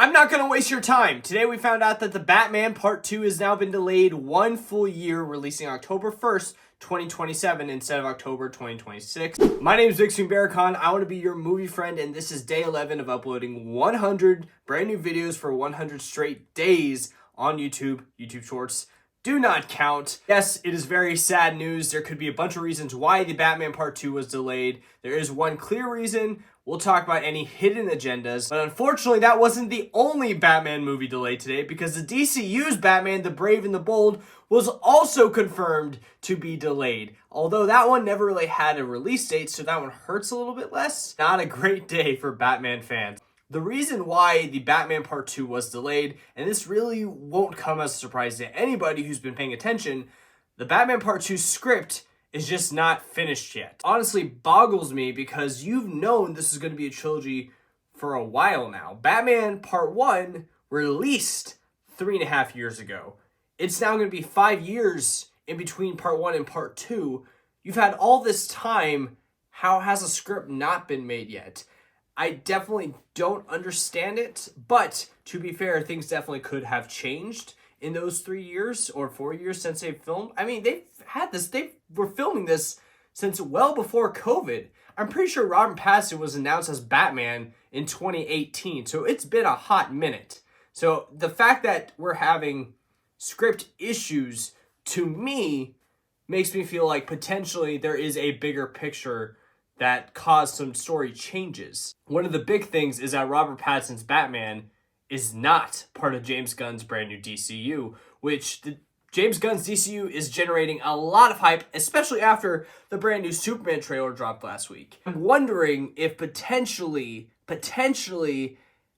I'm not going to waste your time. Today we found out that The Batman Part 2 has now been delayed 1 full year, releasing October 1st, 2027 instead of October 2026. My name is Berkan. I want to be your movie friend, and this is day 11 of uploading 100 brand new videos for 100 straight days on YouTube. YouTube Shorts do not count. Yes, it is very sad news. There could be a bunch of reasons why The Batman Part 2 was delayed. There is one clear reason. We'll talk about any hidden agendas. But unfortunately, that wasn't the only Batman movie delayed today, because the DCU's Batman, the Brave and the Bold, was also confirmed to be delayed. Although that one never really had a release date, so that one hurts a little bit less. Not a great day for Batman fans. The reason why the Batman Part 2 was delayed, and this really won't come as a surprise to anybody who's been paying attention, the Batman Part 2 script is just not finished yet. Honestly, boggles me, because you've known this is going to be a trilogy for a while now. Batman Part 1 released 3.5 years ago. It's now going to be 5 years in between Part 1 and Part 2. You've had all this time. How has a script not been made yet? I definitely don't understand it, but to be fair, things definitely could have changed in those 3 years or 4 years since they've filmed. I mean, they were filming this since well before COVID. I'm pretty sure Robert Pattinson was announced as Batman in 2018, so it's been a hot minute. So the fact that we're having script issues, to me, makes me feel like potentially there is a bigger picture that caused some story changes. One of the big things is that Robert Pattinson's Batman is not part of James Gunn's brand new DCU, which James Gunn's DCU is generating a lot of hype, especially after the brand new Superman trailer dropped last week. I'm wondering if potentially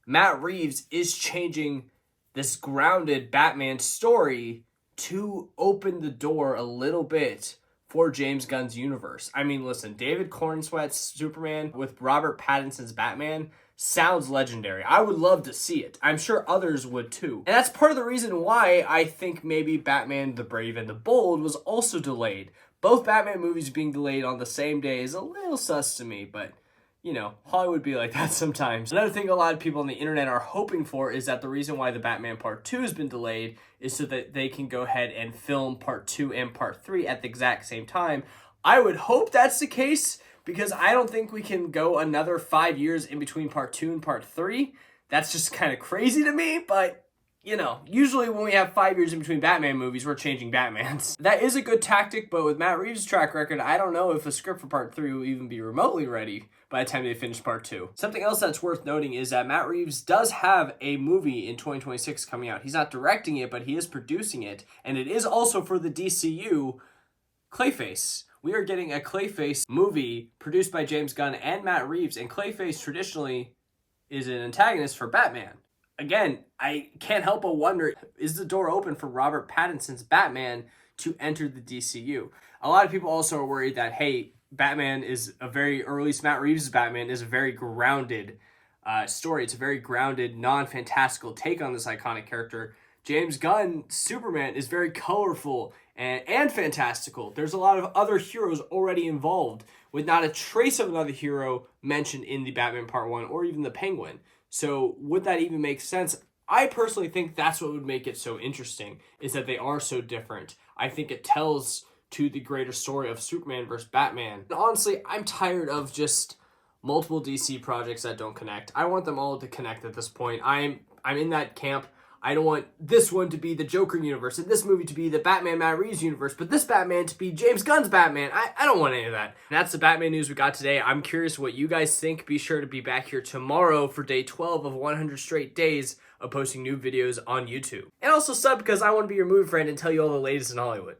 Matt Reeves is changing this grounded Batman story to open the door a little bit for James Gunn's universe. I mean, listen, David Cornsweet's Superman with Robert Pattinson's Batman sounds legendary. I would love to see it. I'm sure others would too. And that's part of the reason why I think maybe Batman the Brave and the Bold was also delayed. Both Batman movies being delayed on the same day is a little sus to me, but you know, Hollywood be like that sometimes. Another thing a lot of people on the internet are hoping for is that the reason why the Batman Part 2 has been delayed is so that they can go ahead and film Part 2 and Part 3 at the exact same time. I would hope that's the case, because I don't think we can go another 5 years in between Part 2 and Part 3. That's just kind of crazy to me, but you know, usually when we have 5 years in between Batman movies, we're changing Batmans. That is a good tactic, but with Matt Reeves' track record, I don't know if a script for Part 3 will even be remotely ready by the time they finish Part 2. Something else that's worth noting is that Matt Reeves does have a movie in 2026 coming out. He's not directing it, but he is producing it, and it is also for the DCU, Clayface. We are getting a Clayface movie produced by James Gunn and Matt Reeves, and Clayface traditionally is an antagonist for Batman. Again, I can't help but wonder, is the door open for Robert Pattinson's Batman to enter the DCU? A lot of people also are worried that, hey, Batman is a very, or at least Matt Reeves' Batman is a very grounded story. It's a very grounded, non-fantastical take on this iconic character. James Gunn's Superman is very colorful and fantastical. There's a lot of other heroes already involved, with not a trace of another hero mentioned in the Batman Part 1 or even the Penguin. So would that even make sense? I personally think that's what would make it so interesting, is that they are so different. I think it tells to the greater story of Superman versus Batman. And honestly, I'm tired of just multiple DC projects that don't connect. I want them all to connect at this point. I'm in that camp. I don't want this one to be the Joker universe and this movie to be the Batman Matt Reeves universe, but this Batman to be James Gunn's Batman. I don't want any of that. And that's the Batman news we got today. I'm curious what you guys think. Be sure to be back here tomorrow for day 12 of 100 straight days of posting new videos on YouTube. And also sub, because I want to be your movie friend and tell you all the latest in Hollywood.